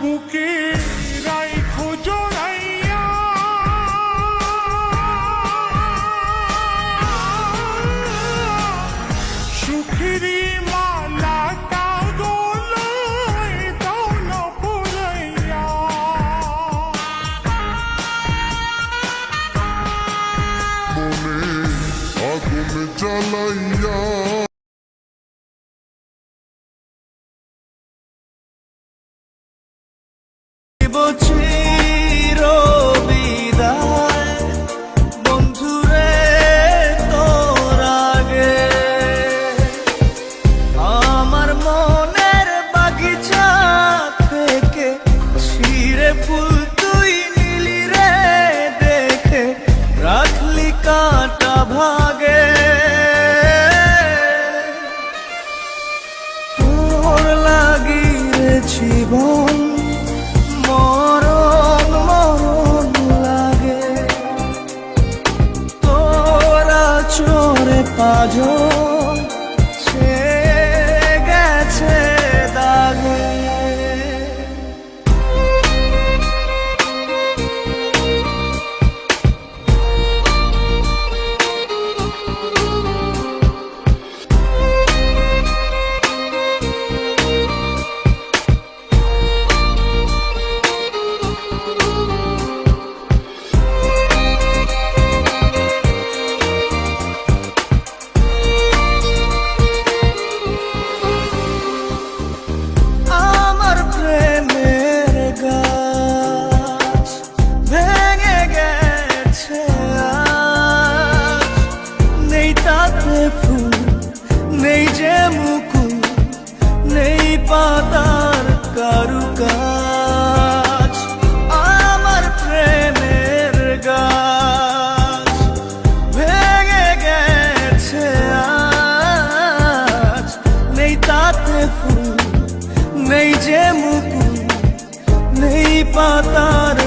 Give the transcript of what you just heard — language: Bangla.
বুকে রাইখো জড়াইয়া, সুখেরই মালাটা গলায় দাও না পরাইয়া। মনে আগুন জ্বালাইয়া চির বিদায় বন্ধুরে তোর আগে, আমার মনের বাগিচা থেকে ছিঁড়ে ফুল তুই নিলি রে দেখে, রাখলি কাঁটা ভাগে। তোর লাগি রে জীবন মরণ মরণ লাগে, তোরা চোরে পাজন সে গেছে দাগে। নেই যে মুকুল, নেই পাতার কারুকাজ, আমার প্রেমের গাছ ভেঙে গেছে আজ। নেই তাতে ফুল, নেই যে মুকুল, নেই পাতার